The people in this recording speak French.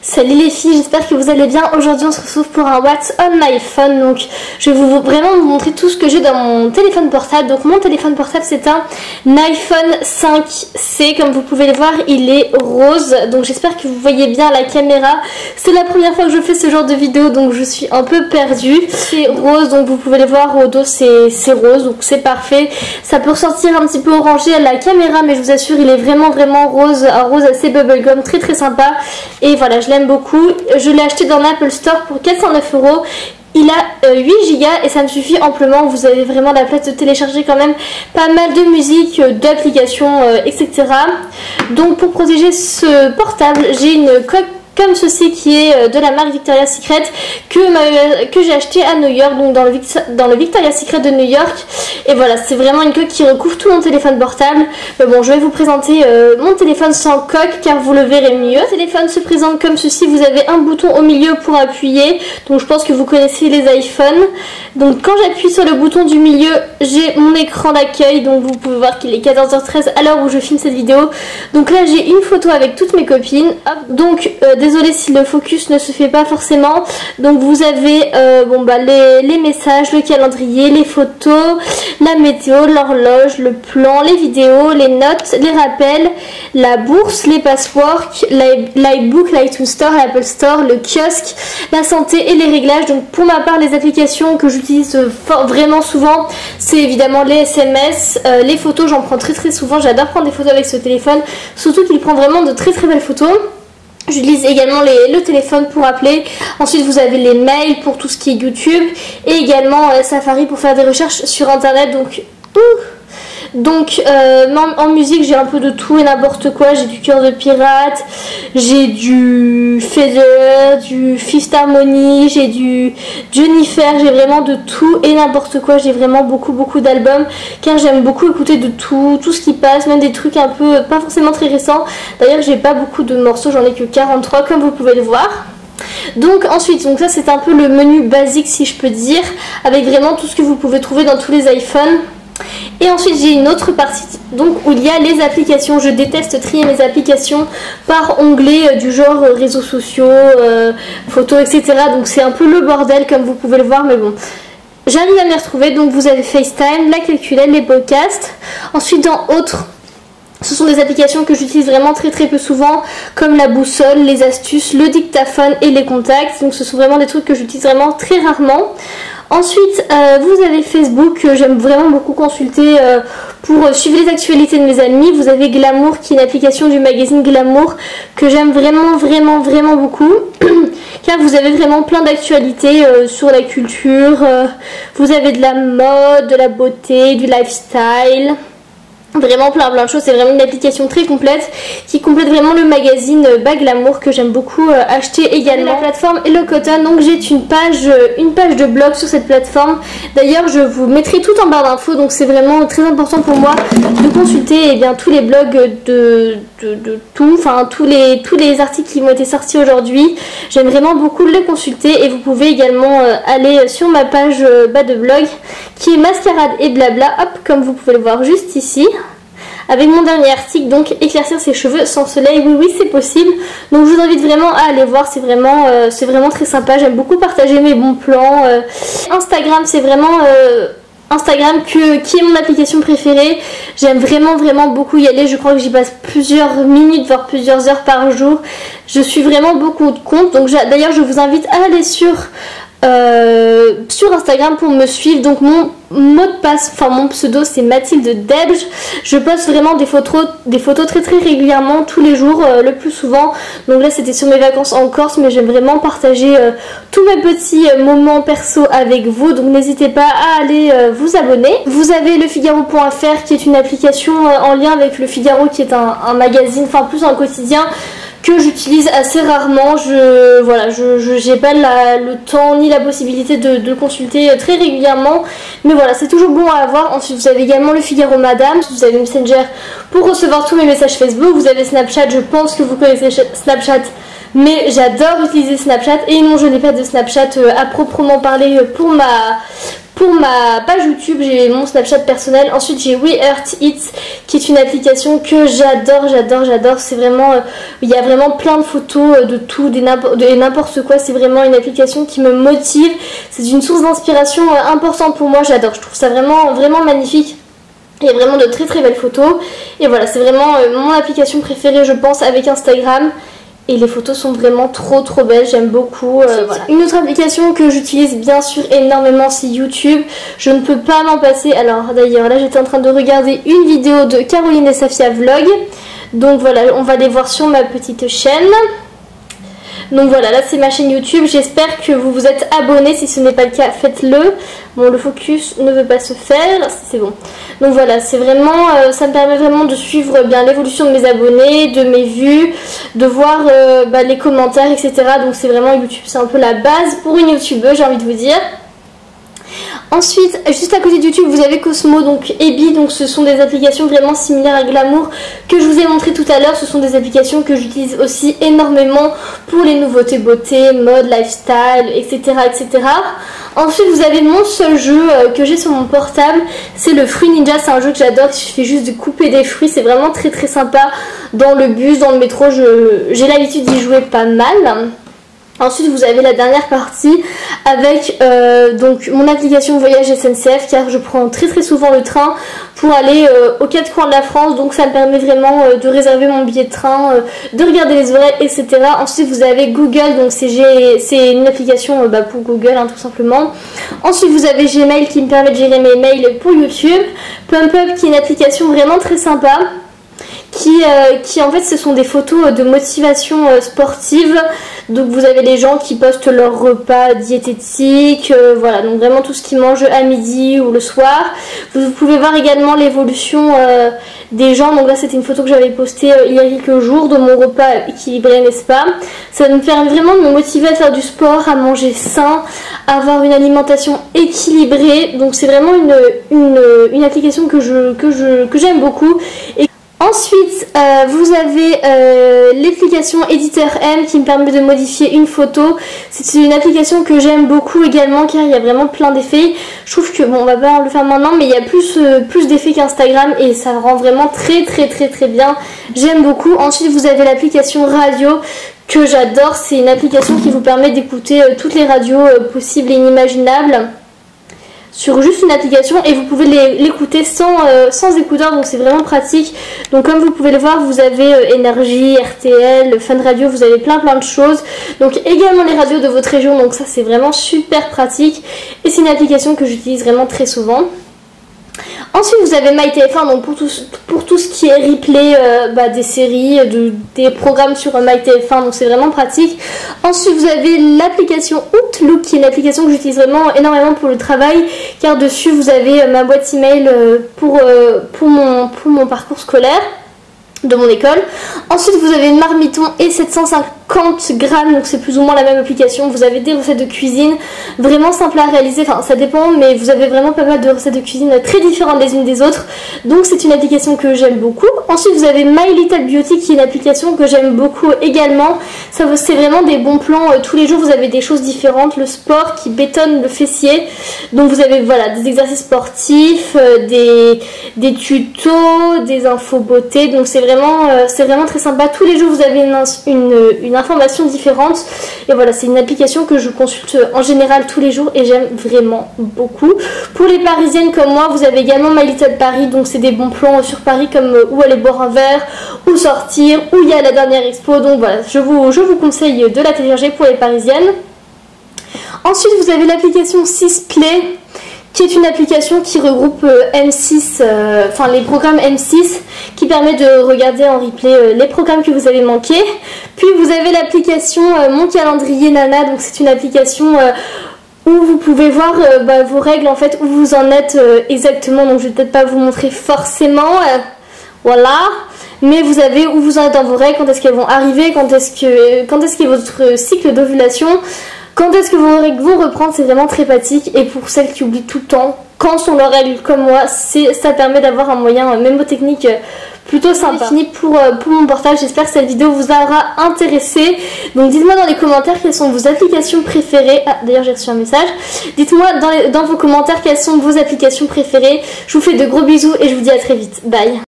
Salut les filles, j'espère que vous allez bien. Aujourd'hui on se retrouve pour un What's on my phone. Donc je vais vraiment vous montrer tout ce que j'ai dans mon téléphone portable. Donc mon téléphone portable c'est un iPhone 5C. Comme vous pouvez le voir, il est rose. Donc j'espère que vous voyez bien la caméra. C'est la première fois que je fais ce genre de vidéo, donc je suis un peu perdue. C'est rose, donc vous pouvez le voir au dos, c'est rose, donc c'est parfait. Ça peut ressortir un petit peu orangé à la caméra, mais je vous assure il est vraiment rose, un rose assez bubblegum, très sympa. Et voilà, je l'aime beaucoup. Je l'ai acheté dans l'Apple Store pour 409 €. Il a 8 Go et ça me suffit amplement. Vous avez vraiment la place de télécharger quand même pas mal de musique, d'applications, etc. Donc pour protéger ce portable, j'ai une coque comme ceci qui est de la marque Victoria's Secret que j'ai acheté à New York, donc dans le Victoria's Secret de New York. Et voilà, c'est vraiment une coque qui recouvre tout mon téléphone portable. Mais bon, je vais vous présenter mon téléphone sans coque car vous le verrez mieux. Le téléphone se présente comme ceci. Vous avez un bouton au milieu pour appuyer. Donc je pense que vous connaissez les iPhones. Donc quand j'appuie sur le bouton du milieu, j'ai mon écran d'accueil. Donc vous pouvez voir qu'il est 14h13 à l'heure où je filme cette vidéo. Donc là j'ai une photo avec toutes mes copines. Hop. Donc désolée si le focus ne se fait pas forcément. Donc vous avez les messages, le calendrier, les photos, la météo, l'horloge, le plan, les vidéos, les notes, les rappels, la bourse, les passeports, l'iBook, l'iTunes Store, l'Apple Store, le kiosque, la santé et les réglages. Donc pour ma part, les applications que j'utilise vraiment souvent, c'est évidemment les SMS, les photos. J'en prends très souvent. J'adore prendre des photos avec ce téléphone, surtout qu'il prend vraiment de très belles photos. J'utilise également le téléphone pour appeler. Ensuite vous avez les mails pour tout ce qui est YouTube et également Safari pour faire des recherches sur internet. Donc en musique j'ai un peu de tout et n'importe quoi. J'ai du Cœur de Pirate, j'ai du Feather, du Fifth Harmony, j'ai du Jennifer, j'ai vraiment de tout et n'importe quoi. J'ai vraiment beaucoup d'albums car j'aime beaucoup écouter de tout ce qui passe, même des trucs un peu pas forcément très récents. D'ailleurs j'ai pas beaucoup de morceaux, j'en ai que 43 comme vous pouvez le voir. Donc ensuite, ça c'est un peu le menu basique si je peux dire, avec vraiment tout ce que vous pouvez trouver dans tous les iPhones. Et ensuite j'ai une autre partie où il y a les applications. Je déteste trier mes applications par onglet du genre réseaux sociaux, photos, etc. Donc c'est un peu le bordel comme vous pouvez le voir, mais bon, j'arrive à m'y retrouver. Donc vous avez FaceTime, la calculette, les podcasts. Ensuite dans autres, ce sont des applications que j'utilise vraiment très peu souvent, comme la boussole, les astuces, le dictaphone et les contacts. Donc ce sont vraiment des trucs que j'utilise vraiment très rarement. Ensuite, vous avez Facebook, que j'aime vraiment beaucoup consulter pour suivre les actualités de mes amis. Vous avez Glamour, qui est une application du magazine Glamour, que j'aime vraiment beaucoup. Car vous avez vraiment plein d'actualités sur la culture. Vous avez de la mode, de la beauté, du lifestyle. Vraiment plein de choses. C'est vraiment une application très complète qui complète vraiment le magazine Glamour que j'aime beaucoup acheter également. La plateforme HelloCotton, donc j'ai une page de blog sur cette plateforme. D'ailleurs je vous mettrai tout en barre d'infos, donc c'est vraiment très important pour moi de consulter tous les blogs de tout, enfin tous les articles qui m'ont été sortis aujourd'hui. J'aime vraiment beaucoup les consulter et vous pouvez également aller sur ma page de blog qui est Mascarade et Blabla, hop, comme vous pouvez le voir juste ici, avec mon dernier article, donc éclaircir ses cheveux sans soleil. Oui c'est possible. Donc je vous invite vraiment à aller voir, c'est vraiment très sympa. J'aime beaucoup partager mes bons plans. Instagram, c'est vraiment Instagram qui est mon application préférée. J'aime vraiment beaucoup y aller. Je crois que j'y passe plusieurs minutes, voire plusieurs heures par jour. Je suis vraiment beaucoup de comptes. Donc d'ailleurs je vous invite à aller sur Instagram pour me suivre. Donc mon mot de passe, mon pseudo c'est Mathilde Debge. Je poste vraiment des photos très régulièrement, tous les jours, le plus souvent. Donc là c'était sur mes vacances en Corse, mais j'aime vraiment partager tous mes petits moments perso avec vous. Donc n'hésitez pas à aller vous abonner. Vous avez le Figaro.fr qui est une application en lien avec le Figaro, qui est un magazine, plus un quotidien que j'utilise assez rarement. J'ai pas le temps ni la possibilité de consulter très régulièrement, mais voilà, c'est toujours bon à avoir. Ensuite vous avez également le Figaro Madame, vous avez Messenger pour recevoir tous mes messages Facebook, vous avez Snapchat, je pense que vous connaissez Snapchat, mais j'adore utiliser Snapchat. Et non, je n'ai pas de Snapchat à proprement parler pour Pour ma page YouTube, j'ai mon Snapchat personnel. Ensuite, j'ai We Heart It, qui est une application que j'adore. C'est vraiment, il y a vraiment plein de photos de tout, et n'importe quoi. C'est vraiment une application qui me motive. C'est une source d'inspiration importante pour moi. J'adore. Je trouve ça vraiment magnifique. Il y a vraiment de très belles photos. Et voilà, c'est vraiment mon application préférée, je pense, avec Instagram. Et les photos sont vraiment trop belles, j'aime beaucoup. Voilà. Une autre application que j'utilise bien sûr énormément, c'est YouTube. Je ne peux pas m'en passer. Alors d'ailleurs, là j'étais en train de regarder une vidéo de Caroline et Safia Vlog. Donc voilà, on va les voir sur ma petite chaîne. Donc voilà, là c'est ma chaîne YouTube. J'espère que vous vous êtes abonnés. Si ce n'est pas le cas, faites-le. Bon, le focus ne veut pas se faire. C'est bon. Donc voilà, c'est vraiment, ça me permet vraiment de suivre bien l'évolution de mes abonnés, de mes vues, de voir les commentaires, etc. Donc c'est vraiment YouTube, c'est un peu la base pour une youtubeuse, j'ai envie de vous dire. Ensuite, juste à côté de YouTube, vous avez Cosmo, donc Ebi, donc ce sont des applications vraiment similaires à Glamour que je vous ai montré tout à l'heure. Ce sont des applications que j'utilise aussi énormément pour les nouveautés beauté, mode, lifestyle, etc. etc. Ensuite, vous avez mon seul jeu que j'ai sur mon portable, c'est le Fruit Ninja. C'est un jeu que j'adore, il suffit juste de couper des fruits, c'est vraiment très sympa. Dans le bus, dans le métro, j'ai l'habitude d'y jouer pas mal. Ensuite, vous avez la dernière partie avec donc mon application Voyage SNCF, car je prends très souvent le train pour aller aux quatre coins de la France. Donc ça me permet vraiment de réserver mon billet de train, de regarder les horaires, etc. Ensuite, vous avez Google, donc c'est une application pour Google, hein, tout simplement. Ensuite, vous avez Gmail qui me permet de gérer mes mails pour YouTube. Pump Up qui est une application vraiment très sympa. Qui en fait ce sont des photos de motivation sportive. Donc vous avez les gens qui postent leurs repas diététiques, voilà, donc vraiment tout ce qu'ils mangent à midi ou le soir. Vous pouvez voir également l'évolution des gens. Donc là c'était une photo que j'avais postée il y a quelques jours de mon repas équilibré, n'est-ce pas? Ça me permet vraiment de me motiver à faire du sport, à manger sain, à avoir une alimentation équilibrée. Donc c'est vraiment une application que j'aime beaucoup. Ensuite, vous avez l'application Editor M qui me permet de modifier une photo. C'est une application que j'aime beaucoup également car il y a vraiment plein d'effets. Je trouve que, bon, on va pas le faire maintenant, mais il y a plus d'effets qu'Instagram et ça rend vraiment très bien. J'aime beaucoup. Ensuite, vous avez l'application Radio que j'adore. C'est une application qui vous permet d'écouter toutes les radios possibles et inimaginables sur juste une application, et vous pouvez l'écouter sans écouteurs, donc c'est vraiment pratique. Donc comme vous pouvez le voir, vous avez Énergie, RTL, Fun Radio, vous avez plein de choses. Donc également les radios de votre région, donc ça c'est vraiment super pratique et c'est une application que j'utilise vraiment très souvent. Ensuite vous avez MyTF1, donc pour tout ce qui est replay des séries, des programmes sur MyTF1, donc c'est vraiment pratique. Ensuite vous avez l'application Outlook qui est une application que j'utilise vraiment énormément pour le travail, car dessus vous avez ma boîte email pour mon parcours scolaire de mon école. Ensuite vous avez une Marmiton et 750 grammes, donc c'est plus ou moins la même application. Vous avez des recettes de cuisine vraiment simples à réaliser, enfin ça dépend, mais vous avez vraiment pas mal de recettes de cuisine très différentes les unes des autres, donc c'est une application que j'aime beaucoup. Ensuite vous avez My Little Beauty qui est une application que j'aime beaucoup également. Ça c'est vraiment des bons plans, tous les jours vous avez des choses différentes, le sport qui bétonne le fessier, donc vous avez voilà des exercices sportifs, des tutos, des infos beauté, donc c'est vraiment très sympa. Tous les jours vous avez une information différente et voilà, c'est une application que je consulte en général tous les jours et j'aime vraiment beaucoup. Pour les parisiennes comme moi, vous avez également My Little Paris, donc c'est des bons plans sur Paris comme où aller boire un verre, où sortir, où il y a la dernière expo, donc voilà, je vous conseille de la télécharger pour les parisiennes. Ensuite vous avez l'application 6play qui est une application qui regroupe M6, les programmes M6, qui permet de regarder en replay les programmes que vous avez manqués. Puis vous avez l'application Mon Calendrier Nana, donc c'est une application où vous pouvez voir vos règles, en fait, où vous en êtes exactement. Donc je vais peut-être pas vous montrer forcément, voilà. Mais vous avez où vous en êtes dans vos règles, quand est-ce qu'elles vont arriver, quand est-ce qu'est votre cycle d'ovulation, quand est-ce que vos règles vont reprendre. C'est vraiment très pratique, et pour celles qui oublient tout le temps, quand on l'aura lu comme moi, ça permet d'avoir un moyen mémotechnique plutôt sympa. C'est fini pour mon portable, j'espère que cette vidéo vous aura intéressé. Donc dites-moi dans les commentaires quelles sont vos applications préférées. Ah d'ailleurs j'ai reçu un message. Dites-moi dans vos commentaires quelles sont vos applications préférées. Je vous fais de gros bisous et je vous dis à très vite. Bye.